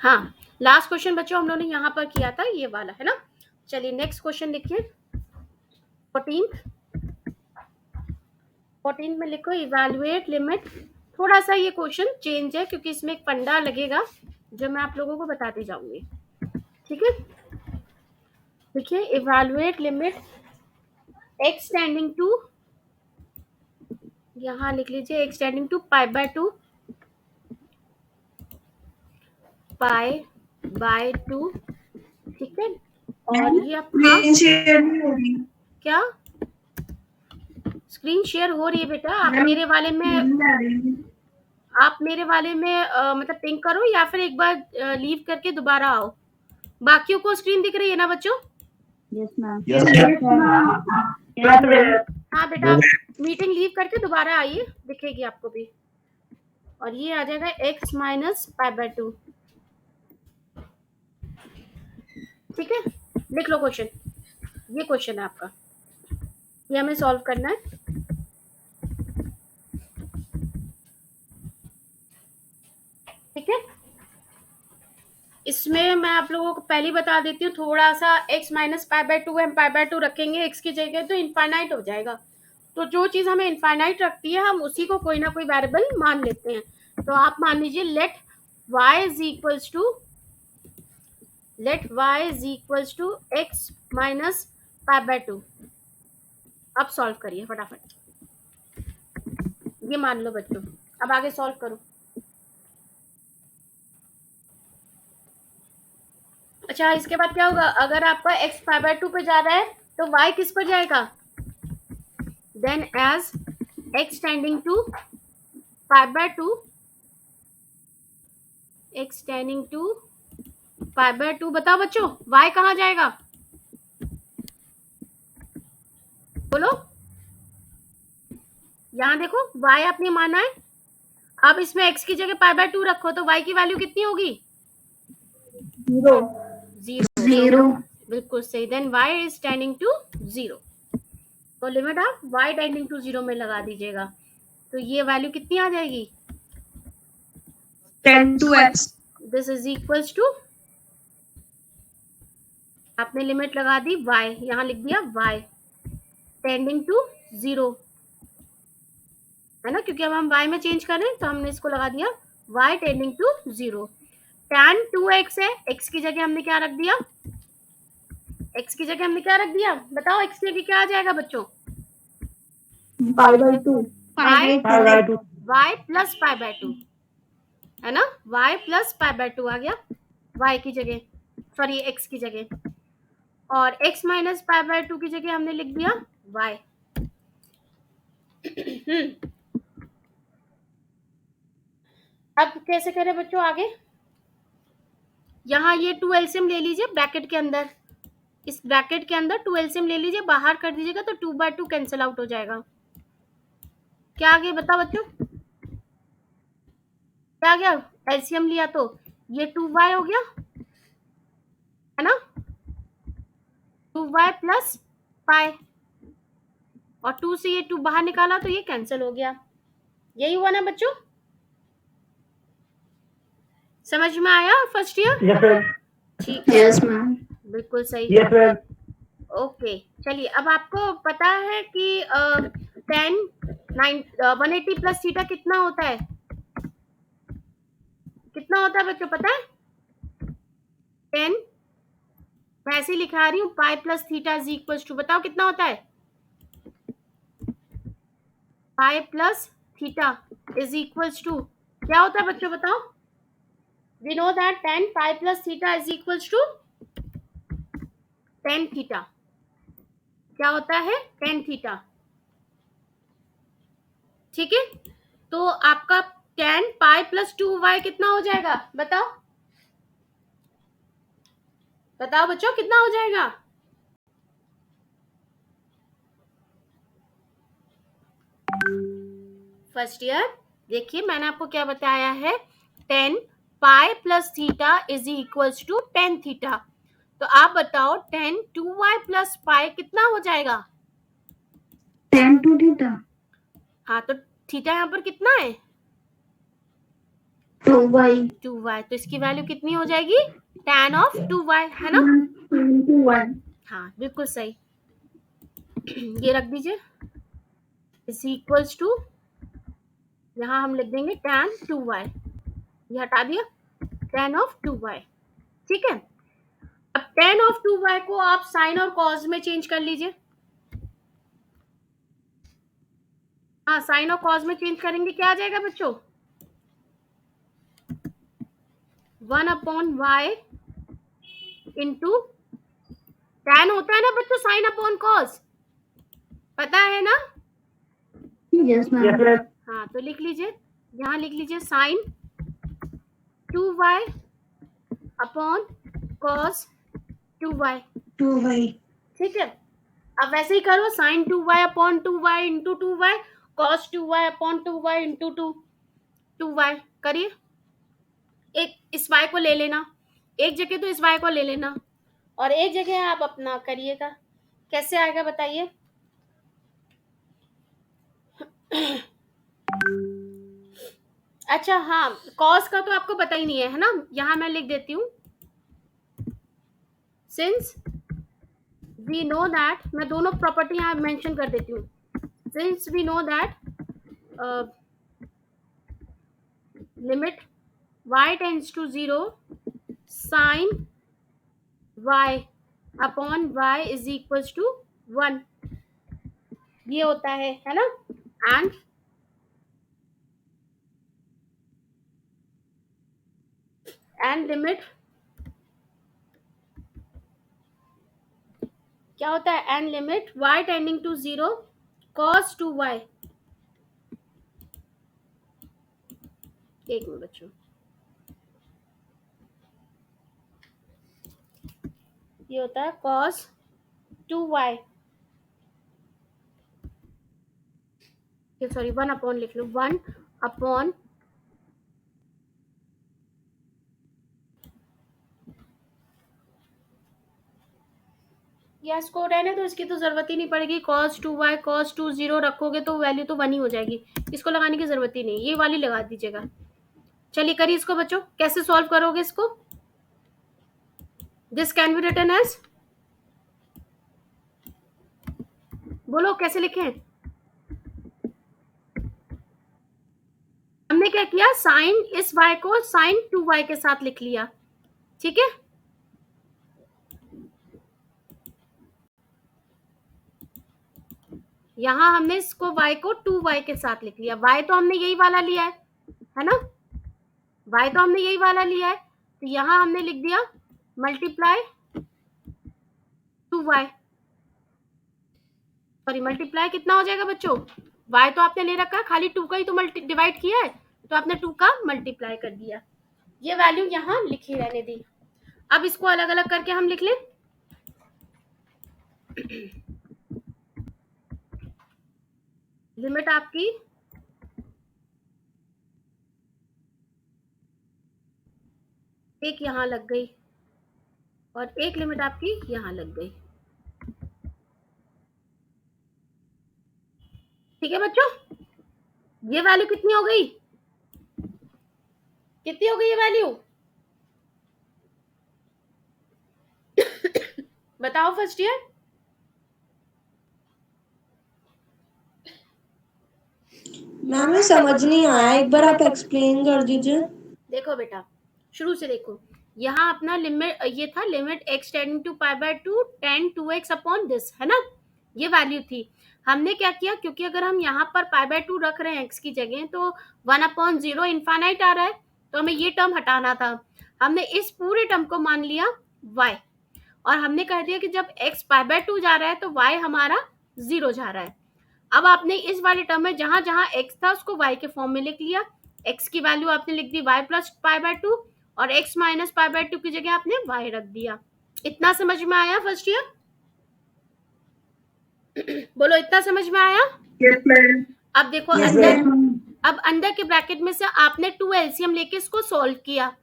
हाँ, last question बच्चों हम लोगों ने यहाँ पर किया था, ये वाला है ना। चलिए नेक्स्ट क्वेश्चन लिखिए 14 में लिखो इवैल्यूएट लिमिट। थोड़ा सा ये क्वेश्चन चेंज है क्योंकि इसमें एक फंडा लगेगा जो मैं आप लोगों को बताते जाऊंगी, ठीक है। देखिए evaluate limit x tending to, यहाँ लिख लीजिए x टेंडिंग टू π/2 π/2, ठीक है। और ये आपका क्या स्क्रीन शेयर हो रही है बेटा? आप मेरे वाले में मतलब पिंक करो या फिर एक बार लीव करके दोबारा आओ। बाकियों को स्क्रीन दिख रही है ना बच्चों? Yes ma'am. हाँ बेटा, मीटिंग लीव करके दोबारा आइए, दिखेगी आपको भी। और ये आ जाएगा x माइनस π/2, ठीक है। लिख लो क्वेश्चन, ये क्वेश्चन है आपका, ये हमें सॉल्व करना है। ठीक है, इसमें मैं आप लोगों को पहले बता देती हूँ थोड़ा सा, x माइनस π/2 हम π/2 रखेंगे x की जगह तो इनफाइनाइट हो जाएगा। तो जो चीज हमें इनफाइनाइट रखती है हम उसी को कोई ना कोई वेरिएबल मान लेते हैं। तो आप मान लीजिए let y is equals to x minus π/2। अब सॉल्व करिए फटाफट, ये मान लो बच्चों। अब आगे सॉल्व करो। अच्छा, इसके बाद क्या होगा? अगर आपका x π/2 पे जा रहा है तो y किस पर जाएगा? Then as x tending to π/2, x tending to π/2, बताओ बच्चों y कहाँ जाएगा? बोलो, यहाँ देखो y आपने माना है। अब इसमें x की जगह π/2 रखो तो y की वैल्यू कितनी होगी? 0। बिल्कुल सही। Then y is tending to 0, तो लिमिट आप y टेंडिंग टू 0 में लगा दीजिएगा। तो ये वैल्यू कितनी आ जाएगी? 10 to x। This is equals to, आपने लिमिट लगा दी y, यहाँ लिख दिया y टेंडिंग टू 0, है ना, क्योंकि अब हम y में चेंज कर रहे हैं तो हमने इसको लगा दिया y tending to 0। tan 2x है, x की जगह हमने क्या रख दिया? x की जगह हमने क्या रख दिया? बताओ x की जगह क्या आ जाएगा बच्चों? π/2 y प्लस π/2, है ना, y प्लस π/2 आ गया y की जगह, सॉरी x की जगह। और x माइनस π/2 की जगह हमने लिख दिया y। अब कैसे करें बच्चों आगे? यहाँ ये 2 एलसीएम ले लीजिए ब्रैकेट के अंदर, इस ब्रैकेट के अंदर 2 एलसीएम ले लीजिए, बाहर कर दीजिएगा तो 2/2 कैंसिल आउट हो जाएगा। क्या आ गया बताओ बच्चों? क्या आ गया? एलसीएम लिया तो ये 2y हो गया, है ना, 2y प्लस पाई, और 2 से ये 2 बाहर निकाला तो ये कैंसिल हो गया। यही हुआ ना बच्चों? समझ में आया फर्स्ट ईयर? ठीक है, यस मैम। बिल्कुल सही। ओके, चलिए अब आपको पता है कि 180 प्लस थीटा कितना होता है? कितना होता है बच्चों पता है? 10, मैं ऐसे ही लिखा रही हूँ, pi plus theta is equal to, बताओ कितना होता है? Pi plus theta is equal to क्या होता है बच्चों बताओ? We know that tan pi plus theta is equals to tan theta। क्या होता है? tan theta, ठीक है। तो आपका tan pi plus 2y कितना हो जाएगा? बताओ बताओ बच्चों कितना हो जाएगा? फर्स्ट ईयर देखिए मैंने आपको क्या बताया है, tan pi plus theta is equals to tan theta। तो आप बताओ tan 2y plus pi कितना हो जाएगा? tan 2 theta. हाँ, तो थीटा यहाँ पर कितना है? 2y. 2y, तो इसकी वैल्यू कितनी हो जाएगी? tan ऑफ 2y, है ना? 1. हाँ, बिल्कुल सही। ये रख दीजिए, इज इक्वल्स टू, यहाँ हम लिख देंगे tan 2y, ये हटा दिया, tan ऑफ 2y। ठीक है, अब tan ऑफ 2y को आप साइन और कॉस में चेंज कर लीजिए। हाँ, साइन और कॉस में चेंज करेंगे, क्या आ जाएगा बच्चों? 1/y इंटू tan होता है ना बच्चों, साइन अपॉन कॉस, पता है ना? Yes, ma'am. हाँ, तो लिख लीजिए, यहाँ लिख लीजिए sign 2y upon cos 2y। 2y. ठीक है, अब वैसे ही करो, sine 2y upon 2y into 2y, cos 2y upon 2y into 2y करिए। एक इस y को ले लेना, एक जगह तो इस y को ले लेना, और एक जगह आप अपना करिएगा। कैसे आएगा बताइए? अच्छा हाँ, कॉस का तो आपको पता ही नहीं है ना, यहाँ मैं लिख देती हूँ, सिंस वी नो दैट, मैं दोनों प्रॉपर्टी यहाँ मेंशन कर देती हूँ, since we know that limit y tends to 0 sine y upon y is equals to 1, ये होता है ना? एंड लिमिट क्या होता है? And limit y tending to 0 cos 2y, एक मिनट बच्चों, ये होता है cos 2y, सॉरी 1 अपॉन लिख लो, 1 अपॉन या इसको रहने तो इसकी तो जरूरत ही नहीं पड़ेगी, cos 2y cos 2 0 रखोगे तो वैल्यू तो 1 ही हो जाएगी, इसको लगाने की जरूरत ही नहीं, ये वाली लगा दीजिएगा। चलिए करिए इसको बच्चों, कैसे सॉल्व करोगे इसको? This can be written as, बोलो कैसे लिखें? हमने क्या किया, साइन इस y को साइन 2y के साथ लिख लिया, ठीक है? यहाँ हमने इसको y को 2y के साथ लिख लिया, y तो हमने यही वाला लिया है ना? y तो हमने यही वाला लिया है, तो यहाँ हमने लिख दिया मल्टीप्लाई 2y, सॉरी मल्टीप्लाई कितना हो जाएगा बच्चों? y तो आपने ले रखा है, खाली 2 का ही तो डिवाइड किया है, तो आपने 2 का मल्टीप्लाई कर दिया, ये वैल्यू यहाँ लिखी रहने दी। अब इसको अलग अलग करके हम लिख लें, लिमिट आपकी एक यहाँ लग गई और एक लिमिट आपकी यहाँ लग गई, ठीक है बच्चों? ये वैल्यू कितनी हो गई? कितनी हो गई ये वैल्यू? बताओ फर्स्ट ईयर। मैम ये समझ नहीं आया, एक बार आप एक्सप्लेन कर दीजिए। देखो बेटा, शुरू से देखो, यहाँ अपना लिमिट ये था, limit x tending to pi by 2 tan 2x upon this, है ना? ये वैल्यू थी। हमने क्या किया, क्योंकि अगर हम यहाँ पर पाई बाय 2 रख रहे हैं x की जगह, तो 1/0 इनफाइनाइट आ रहा है, तो हमें ये टर्म हटाना था। हमने इस पूरे टर्म को मान लिया y, और हमने कह दिया कि जब x पाई बाय 2 जा रहा है तो y हमारा 0 जा रहा है। अब आपने इस वाले टर्म में जहां जहां x था उसको y के फॉर्म में लिख लिया, x की वैल्यू आपने लिख दी y प्लस पाई बाय 2, और x माइनस पाई बाय 2 की जगह आपने y रख दिया। इतना समझ में आया फर्स्ट ईयर? बोलो इतना समझ में आया? Yes, ma'am. अब देखो Yes, अंदर, ma'am. अब अंदर के ब्रैकेट में से आपने 2 एलसीएम लेके इसको सॉल्व किया,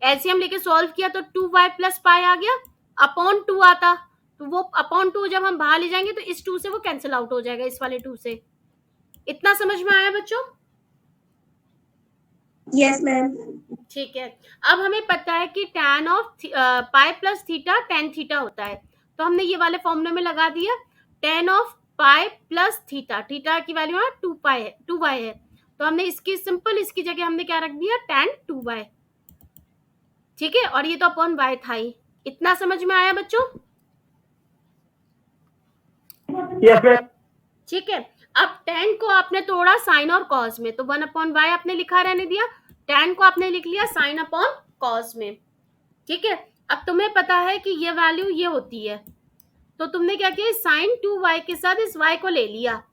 एलसीएम लेके सॉल्व किया तो 2y प्लस पाई आ गया, अपॉन 2 आता, तो वो अपॉन 2 जब हम बाहर ले जाएंगे तो इस 2 से वो कैंसिल आउट हो जाएगा, इस वाले 2 से। इतना समझ में आया बच्चों? Yes, ma'am. ठीक है, अब हमें पता है कि tan of pi plus theta tan theta होता है, तो हमने ये वाले फॉर्मूले में लगा दिया tan of pi plus theta, theta की वैल्यू है 2 है 2y है, तो हमने इसकी सिंपल इसकी जगह हमने क्या रख दिया tan 2y। ठीक है, और ये तो अपॉन y था ही। इतना समझ में आया बच्चों? Yes, ma'am. ठीक है, अब tan को आपने तोड़ा साइन और कॉस में, तो 1/y आपने लिखा रहने दिया, tan को आपने लिख लिया साइन अपॉन कॉस में। ठीक है, अब तुम्हें पता है कि ये वैल्यू ये होती है, तो तुमने क्या किया साइन 2y के साथ इस y को ले लिया,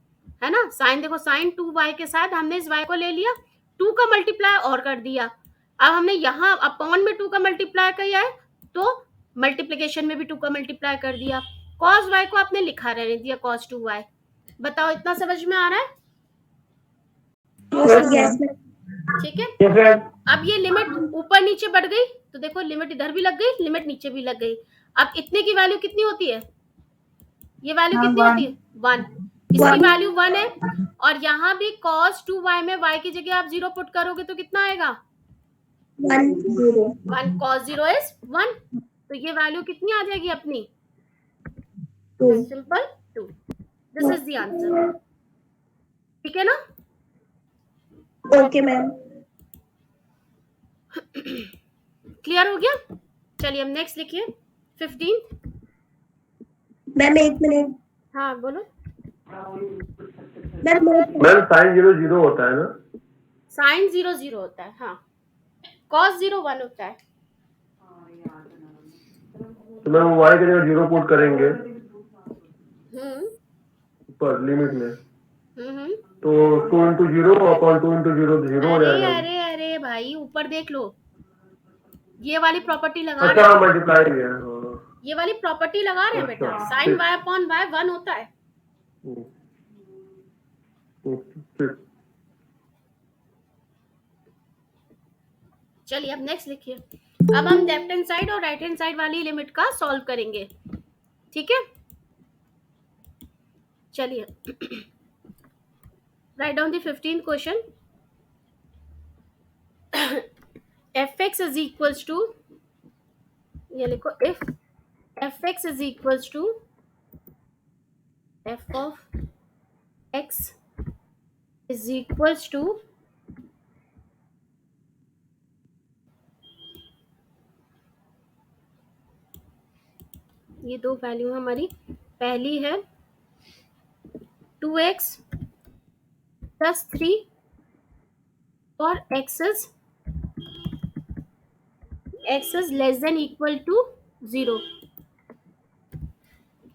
है ना। साइन देखो साइन 2y के साथ हमने इस y को ले लिया, 2 का मल्टीप्लाई और कर दिया। अब हमने यहाँ अपॉन में 2 का मल्टीप्लाई किया है, तो मल्टीप्लिकेशन में भी 2 का मल्टीप्लाई कर दिया। cos y को आपने लिखा रहने दिया cos 2y। बताओ इतना समझ में आ रहा है? Yes, ma'am. ठीक है, Yes, ma'am. अब ये लिमिट ऊपर नीचे बढ़ गई, तो देखो लिमिट इधर भी लग गई, लिमिट नीचे भी लग गई। अब इतने की वैल्यू कितनी होती है? ये वैल्यू कितनी होती है? 1। इसकी वैल्यू 1 है, और यहाँ भी cos 2y में y की जगह आप 0 पुट करोगे तो कितना आएगा? 1, 0. 1 cos 0 इज 1, तो ये वैल्यू कितनी आ जाएगी अपनी? 2. Simple 2। This is the answer. ठीक है ना? Okay, ma'am. क्लियर हो गया? चलिए अब नेक्स्ट लिखिए 15। Ma'am 1 minute. हाँ बोलो। मैम साइन 0 0 होता है ना? साइन 0 0 होता है, हाँ। cos 0 1 होता है। तो मैम y की जगह 0 पुट करेंगे ऊपर लिमिट में, तो 2 into 0 अपॉन 2 into 0 तो 0 हो अरे जाएगा। अरे अरे भाई ऊपर देख लो, ये वाली प्रॉपर्टी लगा अच्छा रहे हैं, मल्टीप्लाई है, हाँ। ये वाली प्रॉपर्टी लगा रहे हैं बेटा। अच्छा, साइन ठीक। y अपॉन y 1 होता है। ठीक। चलिए अब नेक्स्ट लिखिए। अब हम लेफ्ट हैंड साइड और राइट हैंड साइड वाली लिमिट का सॉल्व करेंगे। ठीक है, चलिए right down the 15th question. fx is equals to, ये लिखो, if fx is equals to f of x is equals to ये दो वैल्यू हमारी, पहली है 2x plus 3 और x is less than equal to 0,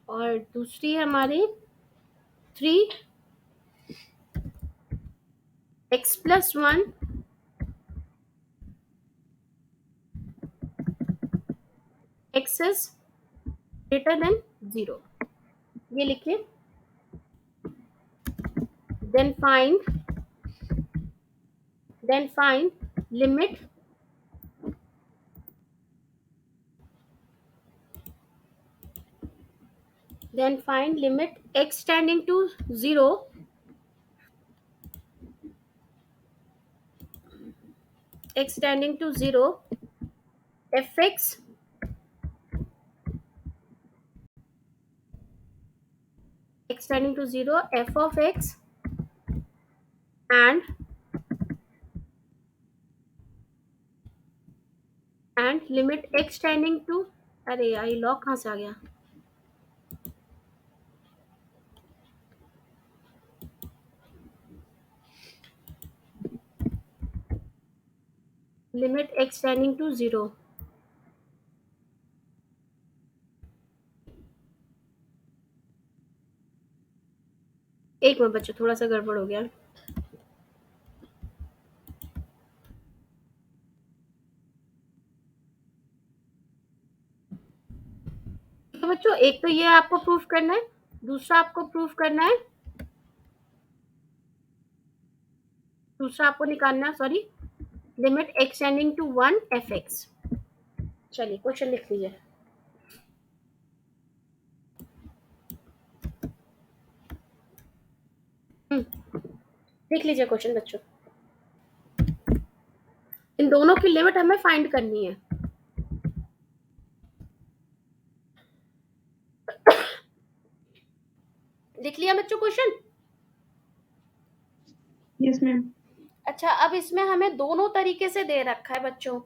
और दूसरी है हमारी 3x plus 1 x is greater than 0। ये लिखिए। then find limit x tending to 0 fx x tending to 0 f of x and limit x tending to, अरे यार ये लॉक कहाँ से आ गया? limit x tending to 0। एक मिनट बच्चों, थोड़ा सा गड़बड़ हो गया। तो बच्चों एक तो ये आपको प्रूफ करना है, दूसरा आपको प्रूफ करना है, दूसरा आपको निकालना है, sorry, limit x tending to 1 fx। चलिए क्वेश्चन लिख लीजिए। लिख लीजिए क्वेश्चन बच्चों। इन दोनों की लिमिट हमें फाइंड करनी है। लिख लिया बच्चों क्वेश्चन? Yes ma'am. अच्छा, अब इसमें हमें दोनों तरीके से दे रखा है बच्चों,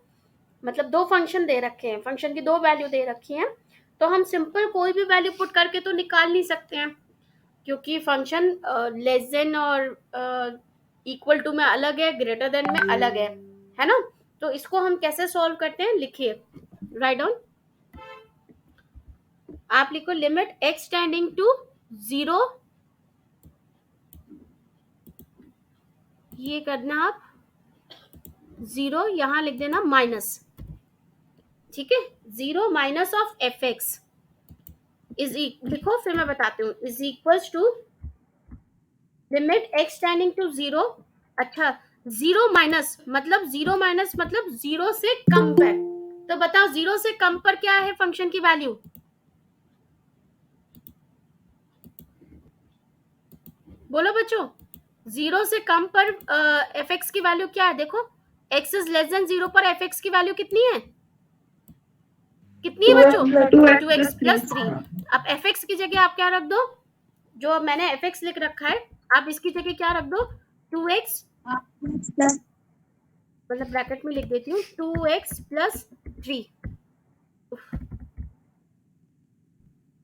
मतलब दो फंक्शन दे रखे हैं, फंक्शन की दो वैल्यू दे रखी हैं, तो हम सिंपल कोई भी वैल्यू पुट करके तो निकाल नहीं सकते हैं, क्योंकि फंक्शन लेस देन और इक्वल टू में अलग है, ग्रेटर देन में अलग है ना। तो इसको हम कैसे सॉल्व करते हैं, लिखिए, राइट डाउन। आप लिखो लिमिट x टेंडिंग टू 0, ये करना आप 0, यहां लिख देना माइनस, ठीक है, 0 minus of f x is लिखो, फिर मैं बताती हूँ, is equals to limit x tending to 0। अच्छा, 0 माइनस मतलब 0 से कम पर, तो बताओ 0 से कम पर क्या है फंक्शन की वैल्यू? बोलो बच्चों, 0 से कम पर एफ एक्स की वैल्यू क्या है? देखो, x इज लेस देन 0 पर एफ एक्स की वैल्यू कितनी है? कितनी है बच्चों? 2x plus 3। अब एफ एक्स की जगह आप क्या रख दो, जो मैंने एफ एक्स लिख रखा है, आप इसकी जगह क्या रख दो, 2x, प्लस मतलब ब्रैकेट में लिख देती हूँ 2x प्लस 3,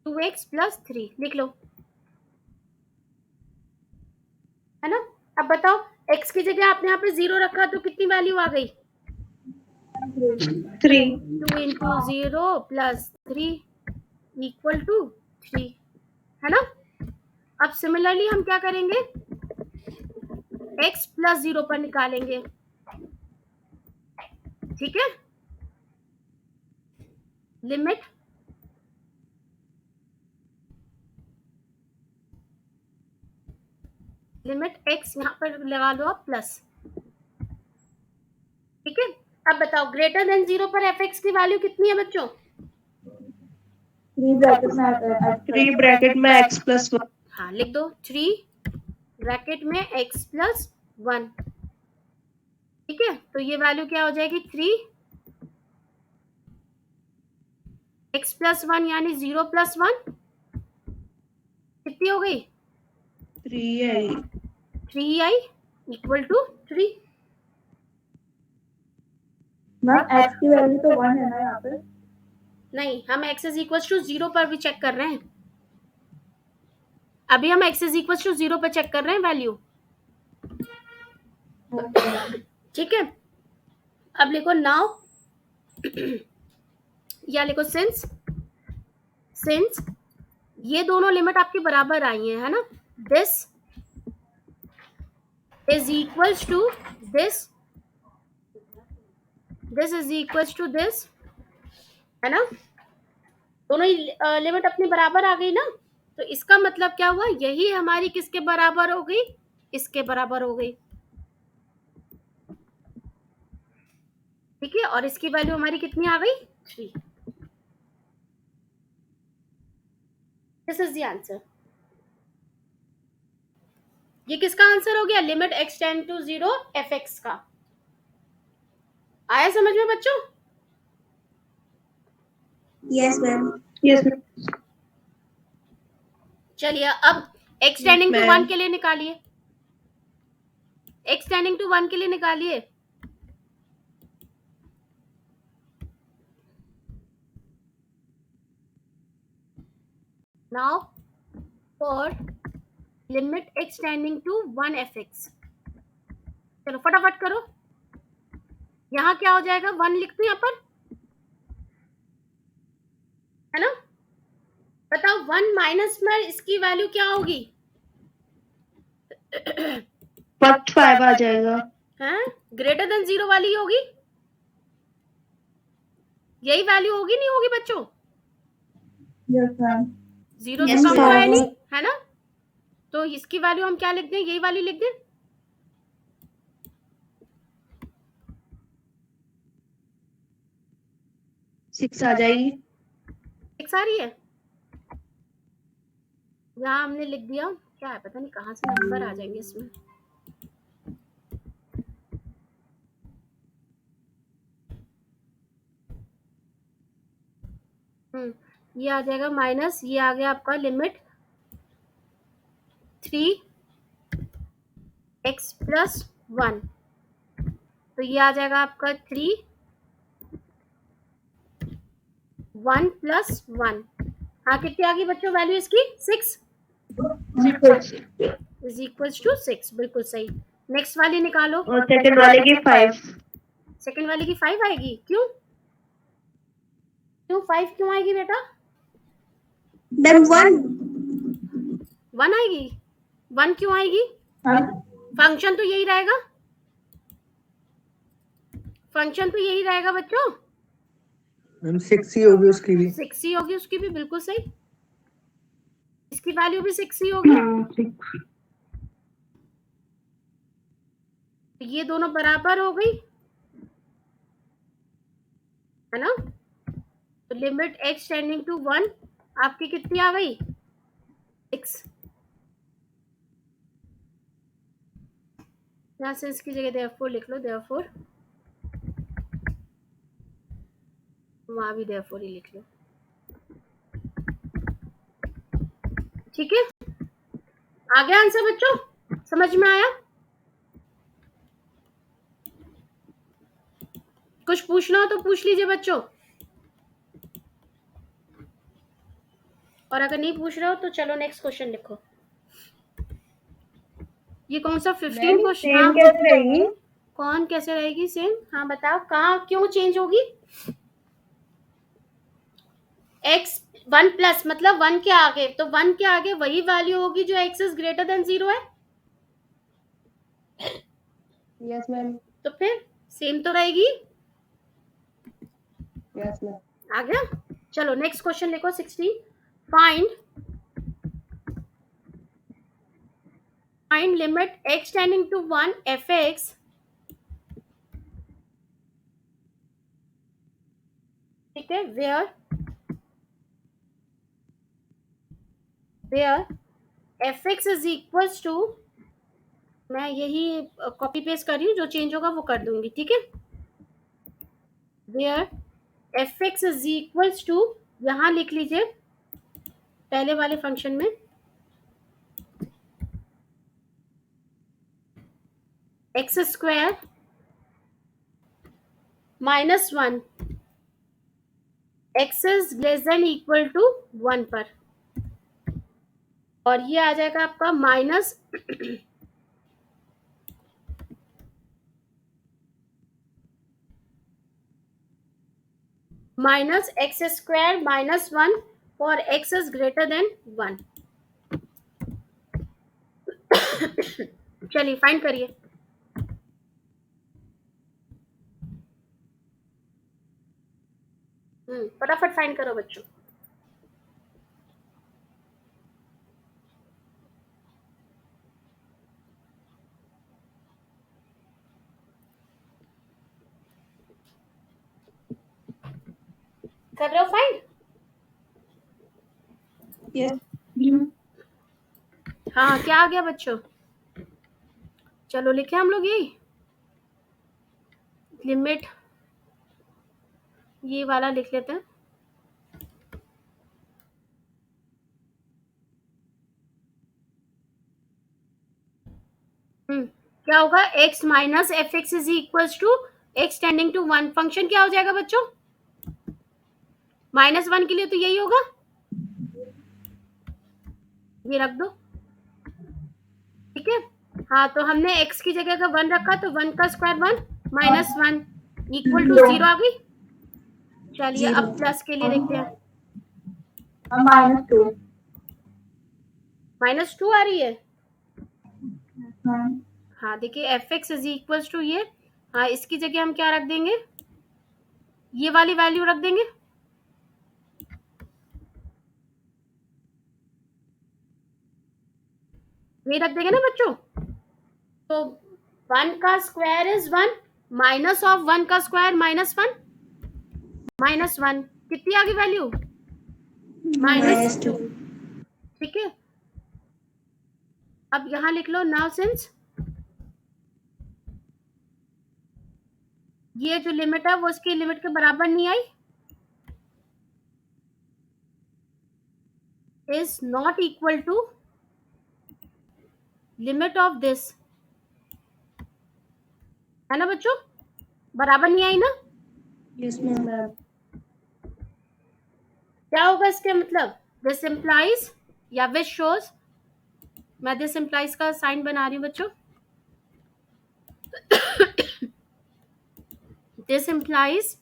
2x प्लस 3 लिख लो, है ना। अब बताओ, x की जगह आपने यहाँ पे 0 रखा तो कितनी वैल्यू आ गई? 3। 2 इंटू 0 प्लस 3 इक्वल टू 3, है ना। अब सिमिलरली हम क्या करेंगे, x प्लस 0 पर निकालेंगे, ठीक है। लिमिट x यहाँ पर लगा लो आप प्लस, ठीक है। अब बताओ, ग्रेटर देन 0 पर एफ एक्स की वैल्यू कितनी है बच्चों? 3 ब्रैकेट में x प्लस 1। हाँ, लिख दो 3 ब्रैकेट में x प्लस 1, ठीक है। तो ये वैल्यू क्या हो जाएगी, 3 x प्लस 1 यानी 0 प्लस 1 कितनी हो गई? 3i equal to 3। Ma'am x की वैल्यू तो 1 है ना यहाँ पे? नहीं, हम x इज इक्वल टू 0 पर भी चेक कर रहे हैं, अभी हम x इज इक्वल टू 0 पर चेक कर रहे हैं वैल्यू, ठीक है। अब लिखो नाउ या लिखो सिंस ये दोनों लिमिट आपकी बराबर आई है ना, this is equals to this is equals to this, है ना। दोनों ही लिमिट अपनी बराबर आ गई ना, तो इसका मतलब क्या हुआ, यही हमारी किसके बराबर हो गई, इसके बराबर हो गई, ठीक है। और इसकी वैल्यू हमारी कितनी आ गई, 3। This is the answer. ये किसका आंसर हो गया, limit x tend to 0 f x का। आया समझ में बच्चों? Yes ma'am. Yes ma'am. चलिए, अब x टेंडिंग टू 1 के लिए निकालिए, x टेंडिंग टू 1 के लिए निकालिए। Now for limit x tending to 1 f x, चलो फटाफट करो, यहाँ क्या हो जाएगा, 1 लिख दो यहाँ पर, है ना। बताओ 1 माइनस में इसकी वैल्यू क्या होगी, 5 आ जाएगा। हैं, ग्रेटर देन 0 वाली होगी, यही वैल्यू होगी, नहीं होगी बच्चों? Yes ma'am. 0 से Yes, कम तो है ma'am. नहीं, है ना। तो इसकी वैल्यू हम क्या लिख दें, यही वाली लिख दें, 6 आ जाएगी। 6 आ रही है, यहाँ हमने लिख दिया, क्या है पता नहीं कहाँ से नंबर आ जाएंगे इसमें, ये आ जाएगा माइनस, ये आ गया आपका लिमिट 3x प्लस 1, तो ये आ जाएगा आपका 3 1 प्लस 1। हाँ, कितनी आ गई बच्चों वैल्यू इसकी? 6 इज इक्वल्स टू 6, बिल्कुल सही। नेक्स्ट वाली निकालो। और सेकंड वाले की 5। सेकंड वाली की 5 आएगी, क्यों? 5 क्यों आएगी बेटा? Then 1. 1 आएगी। 1 क्यों आएगी? फंक्शन तो यही रहेगा, फंक्शन तो यही रहेगा बच्चों। मैम 6 ही होगी उसकी भी। 6 ही होगी उसकी भी, बिल्कुल सही। इसकी वैल्यू भी 6 ही होगी। ये दोनों बराबर हो गई है ना। तो लिमिट x टेंडिंग टू 1 आपकी कितनी आ गई? 6। यहाँ से इसकी जगह therefore लिख लो, therefore वहां भी therefore ही लिख लो, ठीक है। आ गया आंसर बच्चों? समझ में आया? कुछ पूछना हो तो पूछ लीजिए बच्चों, और अगर नहीं पूछ रहे हो तो चलो नेक्स्ट क्वेश्चन लिखो। ये कौन सा 15 क्वेश्चन? हाँ, कैसे रहेगी? कौन कैसे रहेगी सेम? हाँ बताओ, कहाँ क्यों चेंज होगी? x 1 प्लस मतलब 1 के आगे, तो 1 के आगे वही वैल्यू होगी जो x इज ग्रेटर देन 0 है। Yes ma'am. तो फिर सेम तो रहेगी। Yes ma'am. आ गया? चलो नेक्स्ट क्वेश्चन लिखो 16। Find limit x tending to 1 fx ठीक है, where fx is equals to, मैं यही कॉपी पेस्ट कर रही हूँ, जो चेंज होगा वो कर दूंगी, ठीक है। Where fx is equals to, यहां लिख लीजिए पहले वाले फंक्शन में x square minus 1 x is less than equal to 1 पर, और ये आ जाएगा आपका minus minus x square minus 1 for x is greater than 1। चलिए फाइंड करिए। फटाफट फाइंड करो बच्चों। कर रहे हो फाइंड? Yes. हाँ, क्या आ गया बच्चों? चलो लिखे हम लोग यही लिमिट, ये वाला लिख लेते हैं। क्या होगा? x minus f x is equals to x tending to 1। Function क्या हो जाएगा बच्चों? -1 के लिए तो यही होगा, ये रख दो, ठीक है। हाँ, तो हमने x की जगह का 1 रखा, तो 1 का स्क्वायर 1 माइनस 1 इक्वल टू 0 आ गई। चलिए अब प्लस के लिए देखते हैं। -2. -2 आ रही है। हाँ. हाँ देखिए, f x is equals to ये, हाँ इसकी जगह हम क्या रख देंगे? ये वाली वैल्यू रख देंगे, ये रख देंगे ना बच्चों। तो 1 का स्क्वायर इज 1 माइनस ऑफ 1 का स्क्वायर -1 -1 कितनी आ गई वैल्यू? -2, ठीक है। अब यहां लिख लो नाउ सिंस ये जो लिमिट है वो इसकी लिमिट के बराबर नहीं आई, is not equal to limit of this, है ना बच्चों? बराबर नहीं आई ना? Yes, ma'am. क्या होगा इसके मतलब? दिस इम्प्लाइज या विच शोज, मैं दिस इम्प्लाइज का साइन बना रही हूँ बच्चों. दिस इम्प्लाइज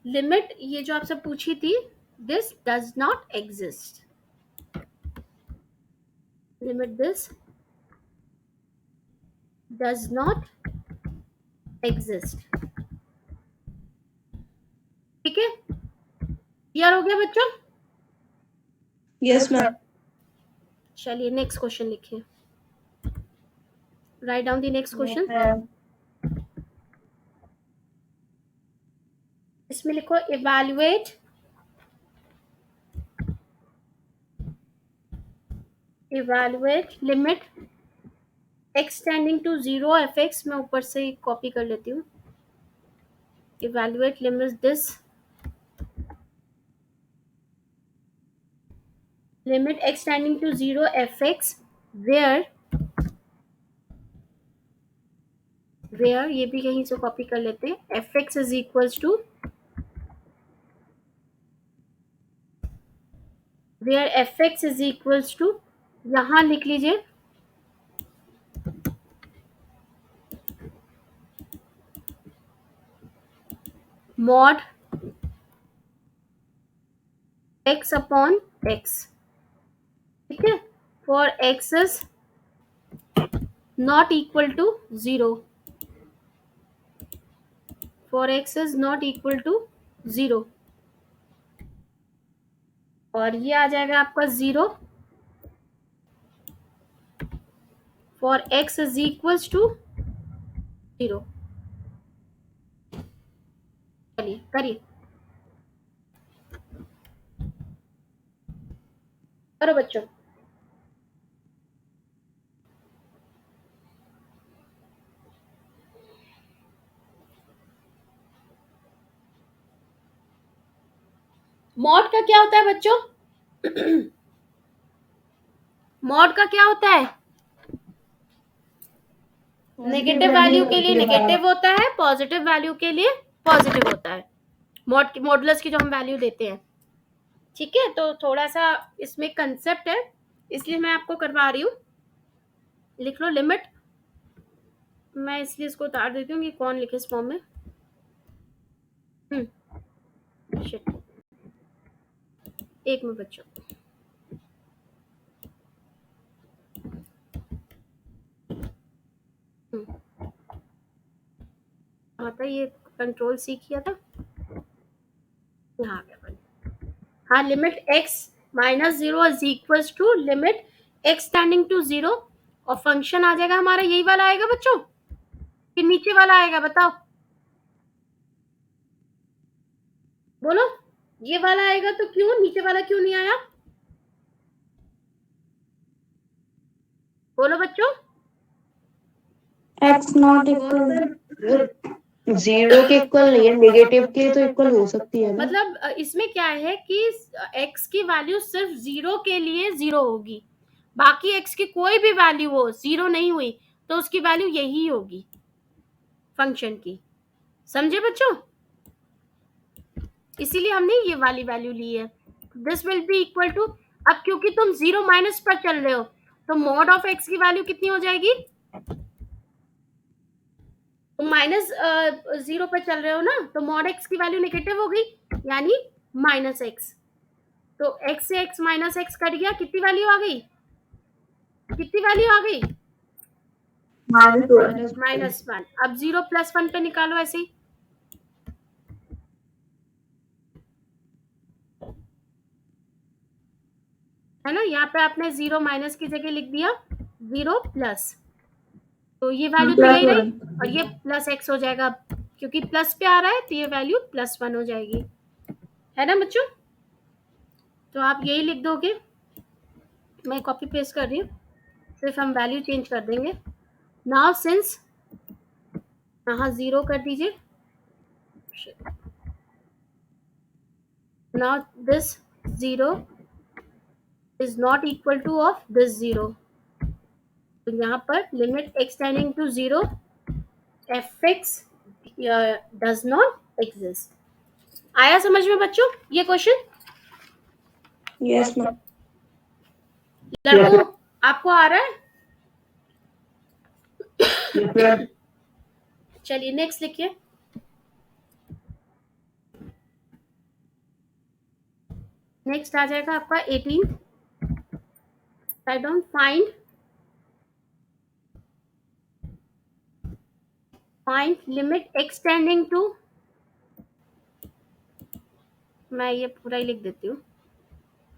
लिमिट, ये जो आपसे पूछी थी, this does not exist. Limit this does not exist. ठीक है, क्लियर हो गया बच्चों? Yes, ma'am. चलिए नेक्स्ट क्वेश्चन लिखिए. Right down the next question. इसमें लिखो evaluate limit x tending to 0 fx. मैं ऊपर से कॉपी कर लेती हूँ. Evaluate limit this limit x tending to 0 fx where ये भी कहीं से कॉपी कर लेते हैं. fx is equals to where fx is equals to, यहां लिख लीजिए mod x अपॉन x. ठीक है, for x is not equal to 0. For x is not equal to 0, और ये आ जाएगा आपका 0 for x is equals to 0. चलिए करिए, करो बच्चों. मॉड का क्या होता है बच्चों? मॉड का क्या होता है? नेगेटिव वैल्यू के लिए नेगेटिव होता है, पॉजिटिव वैल्यू के लिए पॉजिटिव होता है. मॉडुलस की जो हम वैल्यू देते हैं. ठीक है, तो थोड़ा सा इसमें कंसेप्ट है, इसलिए मैं आपको करवा रही हूँ. लिख लो लिमिट. मैं इसलिए इसको उतार देती हूँ कि कौन लिखे इस फॉर्म में. शिट, एक मिनट बच्चों. आता ये कंट्रोल सी किया था, यहाँ आ गया. हाँ, limit x minus 0 is equals to limit x tending to 0, और फंक्शन आ जाएगा हमारा यही वाला आएगा बच्चों कि नीचे वाला आएगा? बताओ, बोलो. ये वाला आएगा तो क्यों, नीचे वाला क्यों नहीं आया? बोलो बच्चों. X not equal 0 के इक्वल नहीं है, नेगेटिव के तो इक्वल हो सकती है ना. मतलब इसमें क्या है कि x की वैल्यू सिर्फ 0 के लिए 0 होगी, बाकी x की कोई भी वैल्यू हो 0 नहीं हुई तो उसकी वैल्यू यही होगी फंक्शन की. समझे बच्चों? इसीलिए हमने ये वाली वैल्यू ली है. This will be equal to, अब क्योंकि तुम 0 माइनस पर चल रहे हो तो मॉड ऑफ x की वैल्यू कितनी हो जाएगी? तुम माइनस 0 पर चल रहे हो ना, तो मॉड x की वैल्यू नेगेटिव हो गई, यानी माइनस x. तो x से x माइनस x कट गया, कितनी वैल्यू आ गई? कितनी वैल्यू आ गई? -1. अब 0 + 1 पे निकालो ऐसे ही. है ना, यहाँ पे आपने 0 माइनस की जगह लिख दिया 0 प्लस, तो ये वैल्यू तो यही रही, और ये प्लस x हो जाएगा, क्योंकि प्लस पे आ रहा है तो ये वैल्यू +1 हो जाएगी. है ना बच्चों? तो आप यही लिख दोगे. मैं कॉपी पेस्ट कर रही हूँ, सिर्फ हम वैल्यू चेंज कर देंगे. नाउ सिंस यहाँ 0 कर दीजिए. Now this 0 is not equal to of this 0. तो यहाँ पर limit x tending to 0 fx does not exist. आया समझ में बच्चों ये क्वेश्चन? Yes, ma'am. लड़कों आपको आ रहा है? चलिए नेक्स्ट लिखिए. नेक्स्ट आ जाएगा आपका 18. Right down find limit x tending to, मैं ये पूरा ही लिख देती हूँ,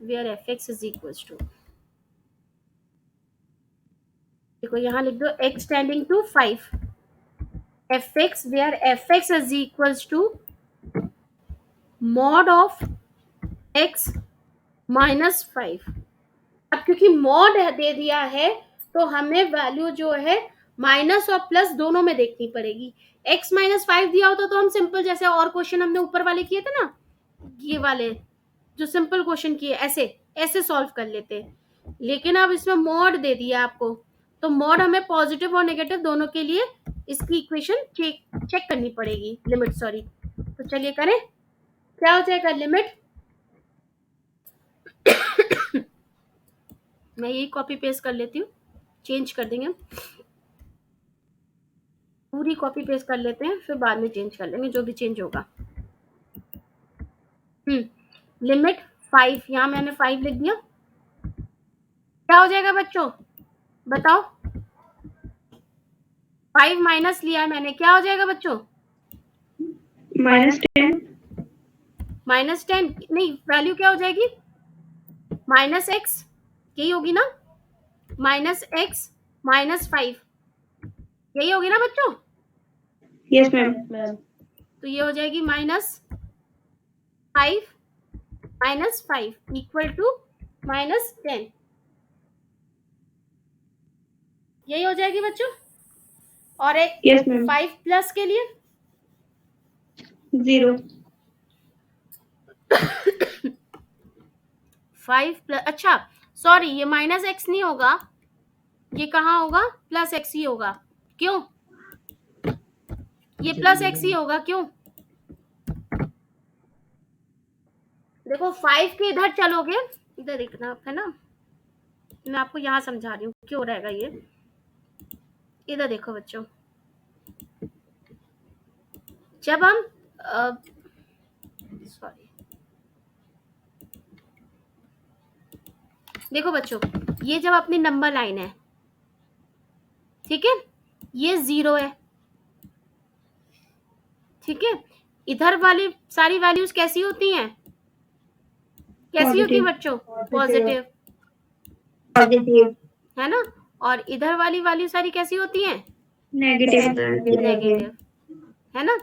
where fx is equals to, देखो यहाँ लिख दो x tending to 5, fx where fx is equals to mod of x minus 5. अब क्योंकि मॉड दे दिया है तो हमें वैल्यू जो है माइनस और प्लस दोनों में देखनी पड़ेगी. x माइनस 5 दिया होता तो हम सिंपल जैसे और क्वेश्चन हमने ऊपर वाले किए थे ना, ये वाले जो सिंपल क्वेश्चन किए ऐसे ऐसे सॉल्व कर लेते. लेकिन अब इसमें मॉड दे दिया आपको, तो मॉड हमें पॉजिटिव और नेगेटिव दोनों के लिए इसकी इक्वेशन चेक करनी पड़ेगी, लिमिट सॉरी. तो चलिए करें. क्या हो जाएगा लिमिट, मैं यही कॉपी पेस्ट कर लेती हूँ, चेंज कर देंगे, पूरी कॉपी पेस्ट कर लेते हैं, फिर बाद में चेंज कर लेंगे जो भी चेंज होगा. लिमिट 5, यहाँ मैंने 5 लिख दिया. क्या हो जाएगा बच्चों बताओ? 5 माइनस लिया है मैंने, क्या हो जाएगा बच्चों? -10. -10 नहीं, वैल्यू क्या हो जाएगी? -x, यही होगी ना, -x -5, यही होगी ना बच्चों? Yes, ma'am. तो ये हो जाएगी -5 इक्वल टू -10, यही हो जाएगी बच्चों. और एक Yes, ma'am. 5 प्लस के लिए 0. 5 प्लस, अच्छा सॉरी ये -x नहीं होगा, ये कहाँ होगा? +x ही होगा. क्यों? ये +x ही होगा, क्यों? देखो 5 के इधर चलोगे, इधर देखना है ना, मैं आपको यहाँ समझा रही हूँ क्यों रहेगा ये. इधर देखो बच्चों, जब हम सॉरी देखो बच्चों, ये जब अपनी नंबर लाइन है, ठीक है, ये 0 है, ठीक है, इधर वाली सारी वैल्यूज कैसी होती हैं? कैसी होती है बच्चों? पॉजिटिव है ना. और इधर वाली वैल्यू सारी कैसी होती हैं? नेगेटिव है ना.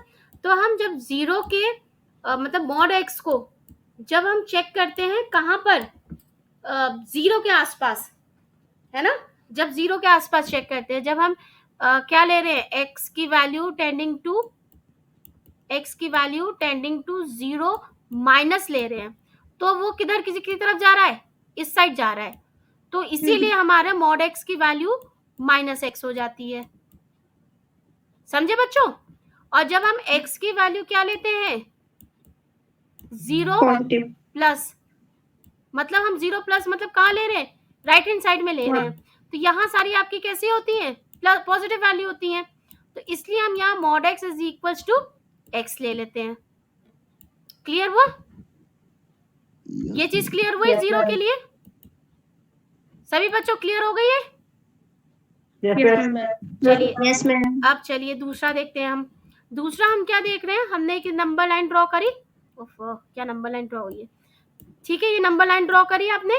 तो हम जब 0 के मतलब मॉड x को जब हम चेक करते हैं कहाँ पर? 0 के आसपास, है ना. जब 0 के आसपास चेक करते हैं, जब हम क्या ले रहे हैं? x की वैल्यू टेंडिंग टू 0 माइनस ले रहे हैं, तो वो किधर किसी की तरफ जा रहा है? इस साइड जा रहा है. तो इसीलिए हमारे मॉड x की वैल्यू -x हो जाती है. समझे बच्चों? और जब हम x की वैल्यू क्या लेते हैं? 0 प्लस, मतलब हम 0 प्लस मतलब कहाँ ले रहे हैं? राइट हैंड साइड में ले रहे हैं. तो यहाँ सारी आपकी कैसी होती है? प्लस पॉजिटिव वैल्यू होती है. तो इसलिए हम यहाँ mod x is equals to x ले लेते हैं. क्लियर हुआ? ये चीज क्लियर हुई 0 के लिए? सभी बच्चों क्लियर हो गई है? चलिए Yes, ma'am. अब चलिए दूसरा देखते हैं. हम दूसरा हम क्या देख रहे हैं? हमने एक नंबर लाइन ड्रॉ करी. क्या नंबर लाइन ड्रॉ हुई है? ठीक है, ये नंबर लाइन ड्रॉ करी आपने,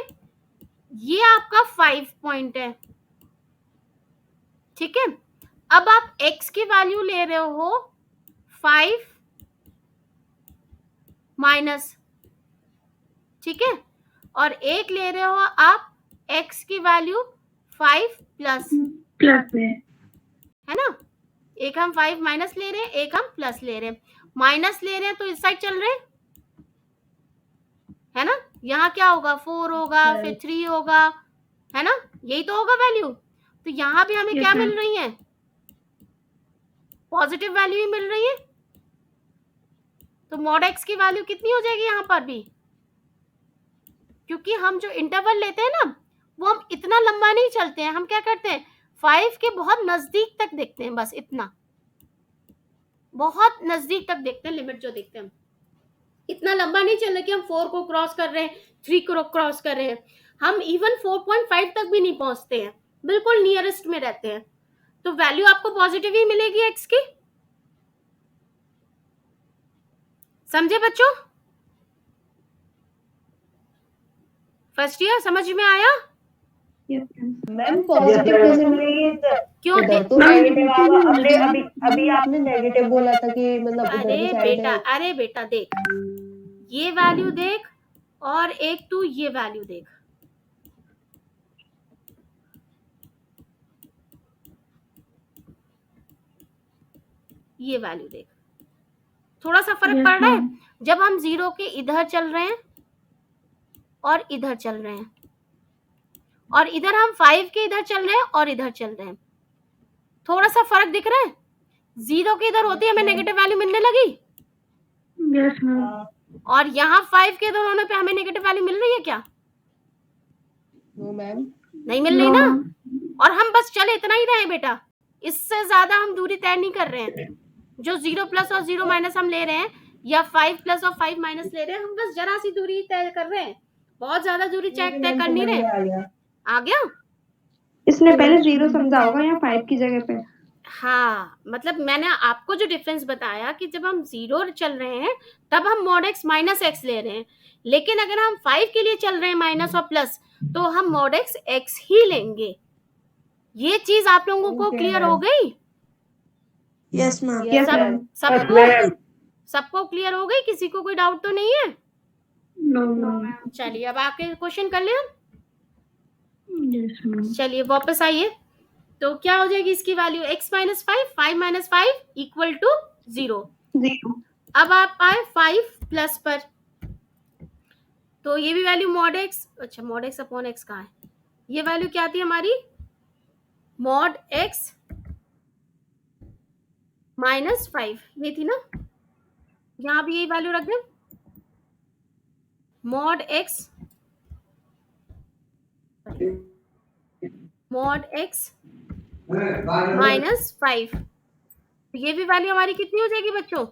ये आपका 5 पॉइंट है, ठीक है. अब आप x की वैल्यू ले रहे हो 5 माइनस, ठीक है, और एक ले रहे हो आप x की वैल्यू 5 प्लस, है ना. एक हम 5 माइनस ले रहे हैं, एक हम प्लस ले रहे हैं. माइनस ले रहे हैं तो इस साइड चल रहे हैं, है ना। यहाँ क्या होगा, 4 होगा, फिर 3 होगा, है ना, यही तो होगा वैल्यू। तो यहाँ भी हमें Yes, क्या ma'am. मिल रही है, पॉजिटिव वैल्यू ही मिल रही है। तो मॉड एक्स की वैल्यू कितनी हो जाएगी यहाँ पर भी, क्योंकि हम जो इंटरवल लेते हैं ना वो हम इतना लंबा नहीं चलते हैं, हम क्या करते हैं 5 के बहुत नजदीक तक देखते हैं, बस इतना, बहुत नजदीक तक देखते हैं, लिमिट जो देखते हैं हम, इतना लंबा नहीं चल रहा कि हम 4 को क्रॉस कर रहे हैं, 3 को क्रॉस कर रहे हैं, हम इवन 4.5 तक भी नहीं पहुंचते हैं, बिल्कुल नियरेस्ट में रहते हैं। तो वैल्यू आपको पॉजिटिव ही मिलेगी एक्स की, समझे बच्चों, फर्स्ट ईयर समझ में आया। Yes, ma'am. मैम पॉजिटिव कैसे मिलेगी इधर? क्यों इधर तो नेगेटिव आएगा। अभी अभी आपने नेगेटिव बोला था कि मतलब उधर की साइड है। अरे बेटा देख, ये वैल्यू देख और एक तू ये वैल्यू देख, ये वैल्यू देख, थोड़ा सा फर्क Yes, पड़ रहा है। ma'am. जब हम 0 के इधर चल रहे हैं और इधर चल रहे हैं, और इधर हम 5 के इधर चल रहे हैं और इधर चल रहे हैं, थोड़ा सा फर्क दिख रहा है। 0 के इधर होते हमें नेगेटिव वैल्यू मिलने लगी, Yes, ma'am. और यहाँ 5 के इधर होने पे हमें नेगेटिव वैल्यू मिल रही है क्या, नो मैम, नहीं मिल रही ना। और हम बस चले इतना ही रहे बेटा, इससे ज्यादा हम दूरी तय नहीं कर रहे हैं। जो 0 प्लस और 0 माइनस हम ले रहे हैं, या 5 प्लस और 5 माइनस ले रहे हैं, हम बस जरा सी दूरी तय कर रहे हैं, बहुत ज्यादा दूरी तय कर नहीं रहे। आ गया। इसने पहले 0 समझा होगा यहाँ 5 की जगह पे। हाँ, मतलब मैंने आपको जो डिफरेंस बताया कि जब हम 0 चल रहे हैं तब हम मॉड एक्स माइनस एक्स ले रहे हैं, लेकिन अगर हम 5 के लिए चल रहे हैं माइनस और प्लस, तो हम मॉड एक्स एक्स ही लेंगे। ये चीज आप लोगों को क्लियर हो गई, Yes, ma'am. Yes, ma'am. सबको क्लियर हो गई, किसी को कोई डाउट तो नहीं है। No, ma'am. चलिए अब आके क्वेश्चन कर ले हम। Yes, ma'am. चलिए वापस आइए, तो क्या हो जाएगी इसकी value, x minus 5, 5 minus 5 equal to 0। 0. अब आप आए 5 प्लस पर, तो ये भी वैल्यू मॉड एक्स, अच्छा मॉड एक्स अपॉन एक्स कहाँ है, ये वैल्यू क्या थी हमारी, मॉड एक्स माइनस 5, ये थी ना, यहाँ भी यही वैल्यू रख दें, मॉड एक्स माइनस 5, तो ये भी वैल्यू हमारी कितनी हो जाएगी बच्चों,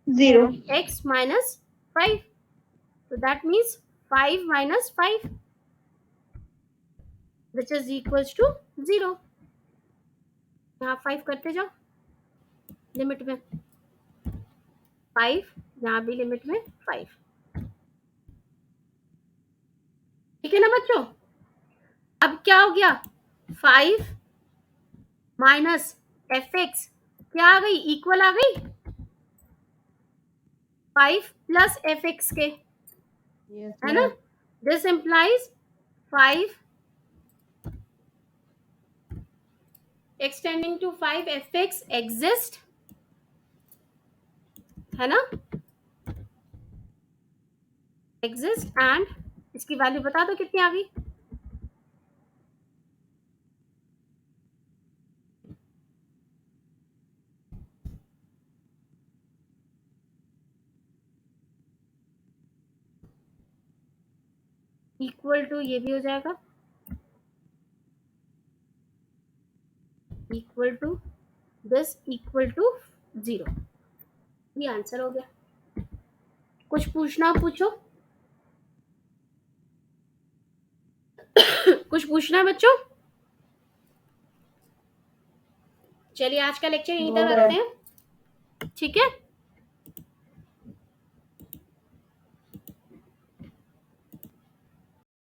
0. x माइनस 5, तो that means 5 minus 5 which is equals to 0। यहाँ 5 करते जाओ लिमिट में, 5 यहाँ भी लिमिट में 5, ठीक है ना बच्चों। अब क्या हो गया, 5 माइनस एफ एक्स क्या आ गई, इक्वल आ गई 5 प्लस एफ एक्स के, है ना। This implies 5 x tending to 5 f x exist, है ना, एग्जिस्ट, एंड इसकी वैल्यू बता दो कितनी आ गई, इक्वल टू, ये भी हो जाएगा equal to this, equal to 0। ये आंसर हो गया। कुछ पूछना पूछो कुछ पूछना है बच्चों। चलिए आज का लेक्चर यहीं तक रखते हैं, ठीक है।